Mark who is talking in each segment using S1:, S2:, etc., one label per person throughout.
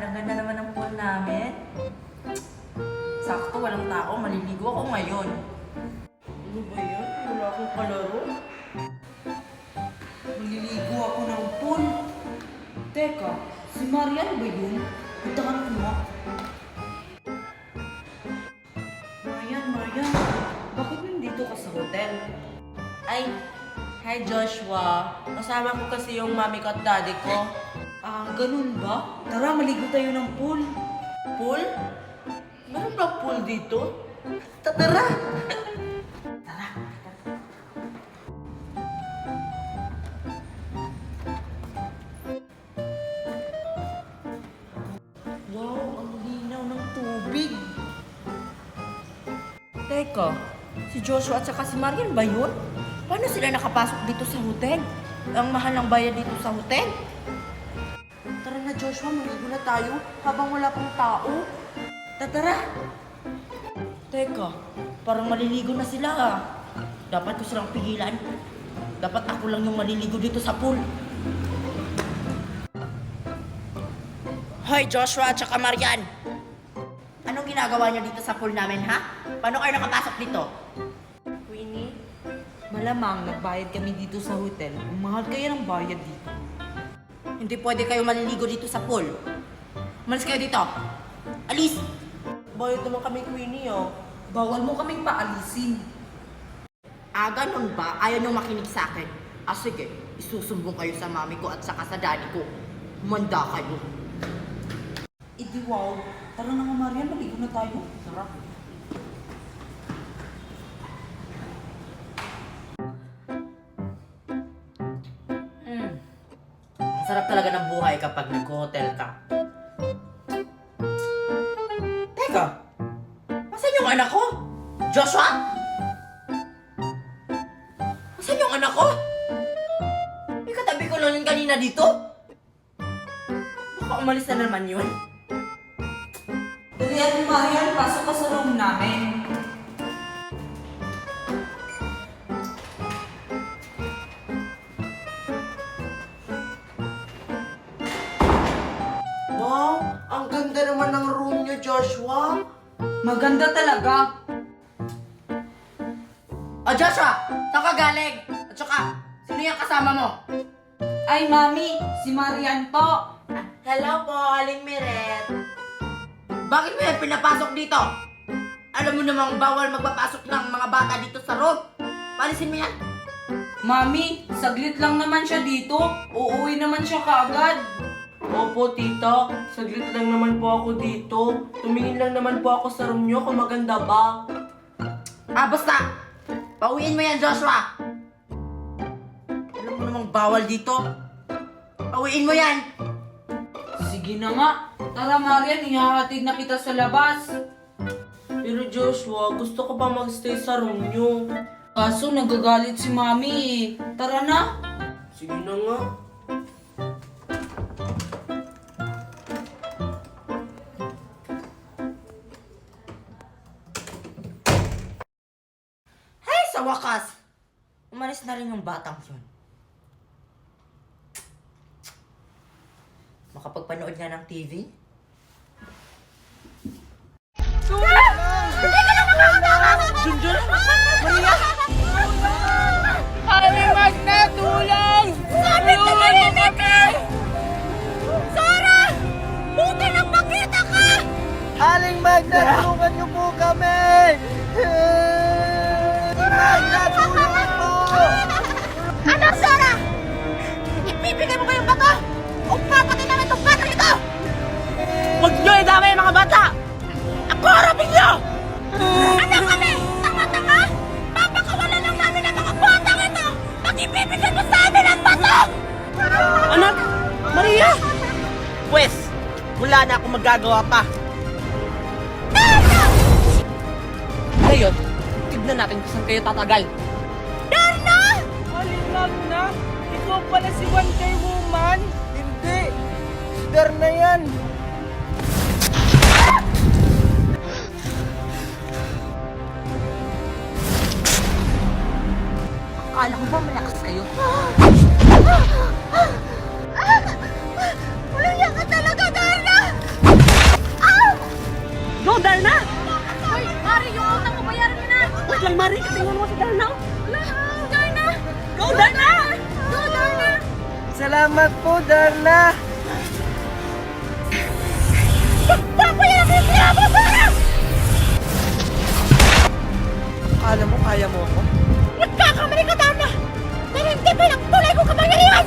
S1: ang ganda naman ng pool namin. Sakto, walang tao. Maliligo ako ngayon. Ano ba yan? Wala akong kalaro.
S2: Maliligo ako ng pool. Teka, si Marian ba yun? Puntahan ko nga. Marian, bakit nandito ka sa hotel?
S1: Ay, hi Joshua. Kasama ko kasi yung mami ko at daddy ko.
S2: Ganun ba? Tara, maligo tayo ng pool.
S1: Pool? Meron ba pool dito? Tara!
S2: Tara.
S1: Wow, ang linaw ng tubig. Teka, si Joshua at saka si Marian ba yun? Paano sila nakapasok dito sa hotel? Ang mahal ng bayad dito sa hotel? Tara na Joshua, maligo na tayo habang wala pang tao. Tara! Teka, parang maliligo na sila ha. Dapat ko silang pigilan. Dapat ako lang yung maliligo dito sa pool. Hoy Joshua at saka Marian! Anong ginagawa niyo dito sa pool namin ha? Paano kayo nakapasok dito?
S2: Queenie, malamang nagbayad kami dito sa hotel. Ang mahal kaya ng bayad dito.
S1: Hindi pwede kayo maliligo dito sa pool. Malis kayo dito. Alis! Bayad naman kami, Queenie, oh.
S2: Bawal mo kaming paalisin.
S1: Ganun ba? Ayaw niyong makinig sa akin. Sige, isusumbong kayo sa mami ko at saka sa daddy ko. Manda kayo.
S2: Di wow. Tara na nga Marian, maligo na tayo. Tara.
S1: Ang sarap talaga ng buhay kapag nag-hotel ka. Teka! Asan yung anak ko? Joshua? Asan yung anak ko? Ikatabi ko lang yun kanina dito? Baka umalis na naman yun.
S2: Dali at Marian, pasok ka sa room namin.
S1: Wow! Ang ganda naman ng room niyo, Joshua!
S2: Maganda talaga.
S1: Joshua! Saan ka galing? At saka, sino yung kasama mo?
S2: Ay, Mami, si Marian po.
S1: Hello po, Aling Miret. Bakit mo yan pinapasok dito? Alam mo namang bawal magpapasok ng mga bata dito sa room. Palisin mo yan.
S2: Mami, saglit lang naman siya dito. Uuwi naman siya kaagad.
S3: Opo, tita. Saglit lang naman po ako dito. Tumingin lang naman po ako sa room nyo kung maganda ba.
S1: Basta! Pauwiin mo yan, Joshua! Alam mo namang bawal dito. Pauwiin mo yan!
S2: Sige na nga. Tara Marian, ihahatid na kita sa labas.
S3: Pero Joshua, gusto ko pa magstay sa room nyo.
S2: Kaso nagagalit si Mami eh. Tara na.
S3: Sige na nga.
S1: Hey, sa wakas! Umalis na rin yung batang yun. Makapagpanood nga ng TV?
S3: Junjun! Maria!
S4: Kami magnatulong! Sabi ko marinig ka! Sara! Buti nang makita ka!
S3: Aling Magna, tulungan niyo po kami! Magna, tulungan po!
S4: Ano, Sara? Ipibigay mo ba yung bato? O papatay namin itong bata nito!
S3: Huwag niyo idamay mga bata! Ako harapin niyo!
S4: Ano kami? Tanga-tanga? Papakawalan lang namin ang mga batang ito! Pag ibibigay mo sa amin ang bato!
S3: Anak! Maria! Pwes, wala na akong magagawa pa. Ngayon, tignan natin kung saan kayo tatagal.
S4: Darna!
S3: Aling Magna, ikaw pala si Wonder Woman? Hindi, si Darna yan.
S1: Akala ko ba malakas kayo?
S4: Walang yan ka talaga, Darna!
S3: Salamat po, Darna!
S4: Papayan ako yung sinabot mo!
S3: Akala mo kaya mo ako?
S4: Nagkakamali ka, Darna! Pero hindi pinagtulay ko kapangyarihan!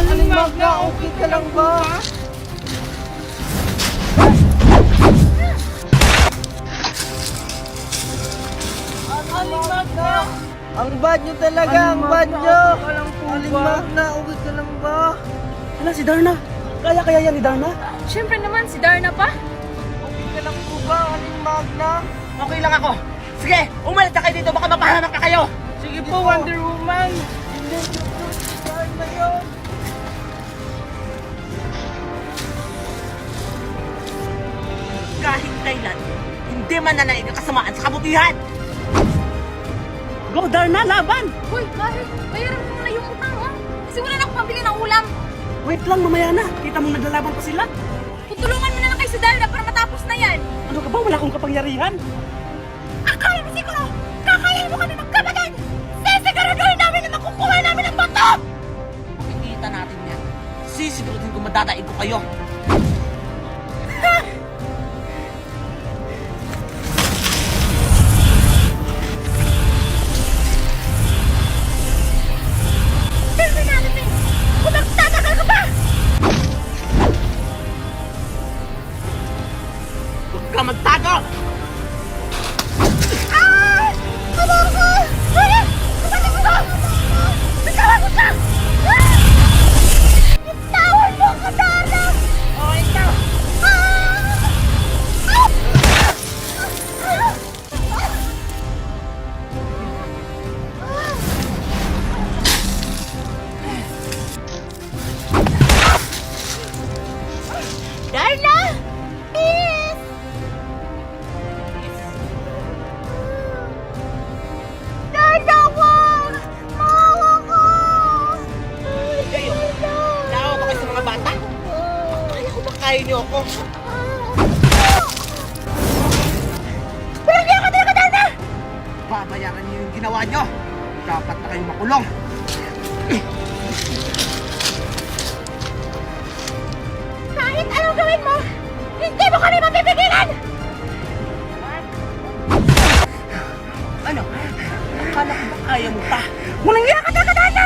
S3: Aling Magna, okay ka lang ba? Aling Magna! Ang bad nyo talaga, ang bad nyo! Aling Magna, okay ka lang ba?
S5: Hala, si Darna. Kaya yan ni Darna?
S6: Siyempre naman, si Darna pa.
S3: Okay ka lang po ba, Aling Magna?
S5: Okay lang ako. Sige, umalis na kayo dito. Baka mapahamak na kayo.
S3: Sige po, Wonder Woman! Hindi, Darna yun!
S5: Kahit kailan, hindi mananaig ang kasamaan sa kabutihan. Go, Darna, laban!
S6: Hoy, bakit? Bayaran mo na yung utang, ha? Kasi wala na akong pambili ng ulam.
S5: Wait lang, mamaya na. Kita mo naglalaban pa sila.
S6: Tutulungan mo na lang kay si Darna para matapos na yan.
S5: Ano ka ba? Wala akong kapangyarihan.
S4: Akala mo siguro, kakayahin mo kami magkapatid! Sisiguraduhin namin na makukuha namin ang bato!
S5: Makikita natin yan. Sisiguraduhin ko madadaig ko kayo.
S4: Tignan natin eh! Kung magtatagal ka pa!
S5: Huwag ka magtago!
S4: Ah! Ano ko? Ay! Kapatid ko! Bitawan mo siya! Ah! Bitawan mo ko, Darna!
S5: Oh, ikaw!
S4: Darna! Please! Darna, wag! Maawa ko!
S5: Kayo, naawa ba kayo sa mga bata? Kaya ko ba kaya niyo ako?
S4: Walang niya ka talaga, Darna!
S5: Babayaran niyo yung ginawa niyo. Dapat na kayong makulong.
S4: Kahit anong gawin mo, hindi mo kami mapipigilan!
S5: Ano? Akala ko ba kaya mo pa?
S4: Walang niya ka talaga, Darna!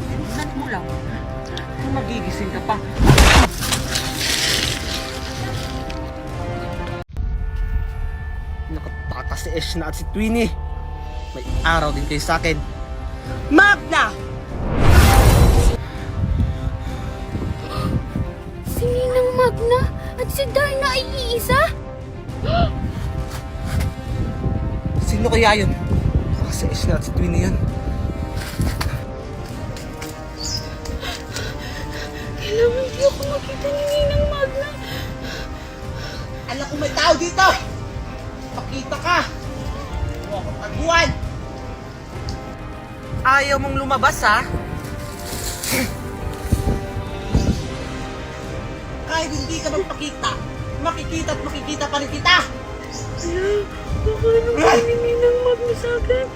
S5: Tingnan mo lang. Kung magigising ka pa. Nakatakas si Eshna at si Twinnie. May araw din kayo sa akin. Magna!
S6: Si Ninang Magna at si Darna ay iisa?
S5: Sino kaya yun? Baka si Eshna at si Twinnie yun.
S6: Kailangan hindi ako makita ni Ninang Magna.
S5: Alam ko may tao dito! Pakita ka! Huwag akong taguan! Ayaw mong lumabas, ha? Kahit hindi ka magpakita, makikita at makikita pa rin kita!
S6: Baka anong gawin ni Ninang Magna sa akin?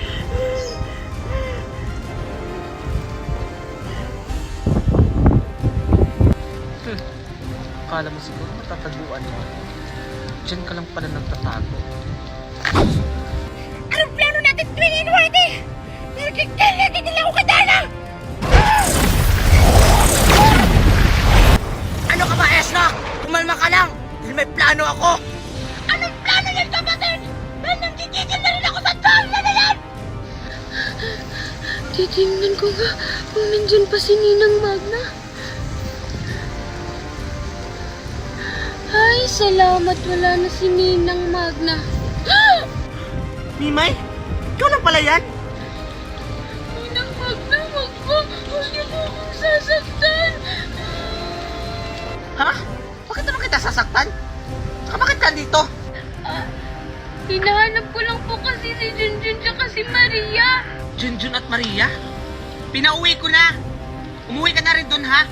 S5: Akala mo siguro matataguan mo. Diyan ka lang pala nagtatago.
S4: Anong plano natin, Twinnie and Whitey? Nagkikilagin nila ako kay Darna!
S5: Ano ka ba, Esna? Kumalma ka lang! Dahil may plano ako!
S4: Anong plano niyan, kapatid? Dahil nanggigigil na rin ako sa Darna na yan!
S6: Titingnan ko nga kung nandyan pa si Ninang Magna. Ay, salamat wala na si Ninang Magna.
S5: Mimay? Ikaw lang pala yan?
S6: Ninang Magna, wag po. Huwag niyo po akong sasaktan.
S5: Ha? Bakit naman kita sasaktan? Saka bakit ka dito?
S6: Hinahanap ko lang po kasi si Junjun tsaka si Maria.
S5: Junjun at Maria? Pinauwi ko na! Umuwi ka na rin doon, ha?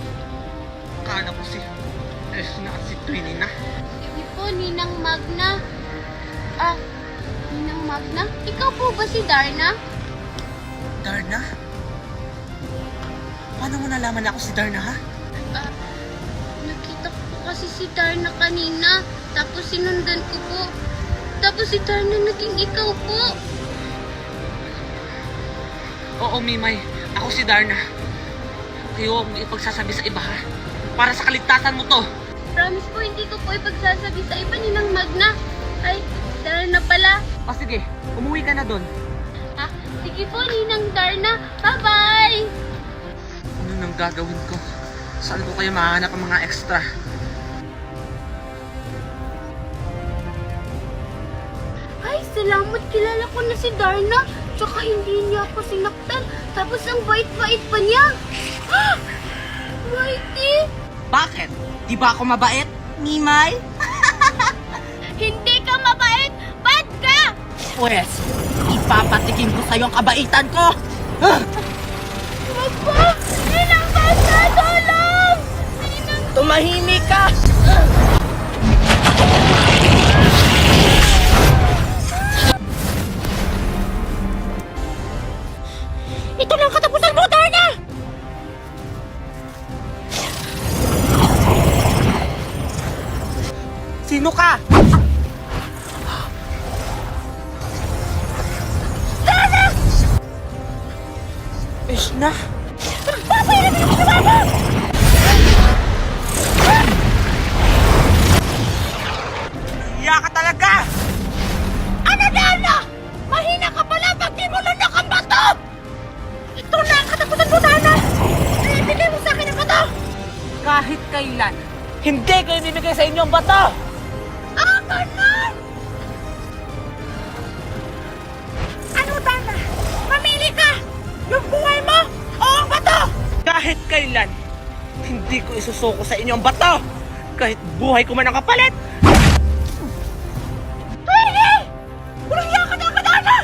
S5: Akala ko si Esna at si Twinnie na.
S6: Ninang Magna. Ninang Magna? Ikaw po ba si Darna?
S5: Darna? Paano mo nalaman na ako si Darna, ha?
S6: Nakita ko po kasi si Darna kanina. Tapos sinundan ko po. Tapos si Darna naging ikaw po.
S5: Oo, Mimay. Ako si Darna. Ayaw mo ipagsasabi sa iba, ha? Para sa kaligtasan mo to.
S6: Promise po, hindi ko po ipagsasabi sa iba, Ninang Magna. Ay, Darna pala.
S5: O sige, umuwi ka na doon.
S6: Sige po, Ninang Darna. Bye-bye!
S5: Ano nang gagawin ko? Saan ko kayo mahanap ang mga extra?
S6: Ay, salamat. Kilala ko na si Darna. Tsaka hindi niya ako sinaktan. Tapos ang bait-bait pa niya. Whitey!
S5: Bakit? Di ba ako mabait, Mimay?
S6: Hindi ka mabait! Bad ka!
S1: Pwes, ipapatikin ko sa'yo ang kabaitan ko!
S6: Wag po! Ninang Magna, tulong! Ninang...
S1: Tumahimik ka! Ito na ang katapusan mo, Darna!
S5: Sino ka? Ish na! Iya ka talaga!
S1: Ano, Darna? Mahina ka pala pag di mo lunak ang bato! Ito na ang katapusan mo, Darna! Ibigay mo sa akin ang bato!
S5: Kahit kailan, hindi ko ibibigay sa inyo ang bato!
S1: Ganun! Ano, Darna? Mamili ka! Yung buhay mo o ang bato!
S5: Kahit kailan, hindi ko isusuko sa inyo ang bato! Kahit buhay ko man ang kapalit!
S1: Pwede! Walang iya ka na, Darna!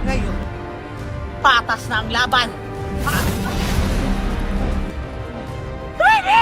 S5: Ngayon, patas na ang laban!
S1: Pwede!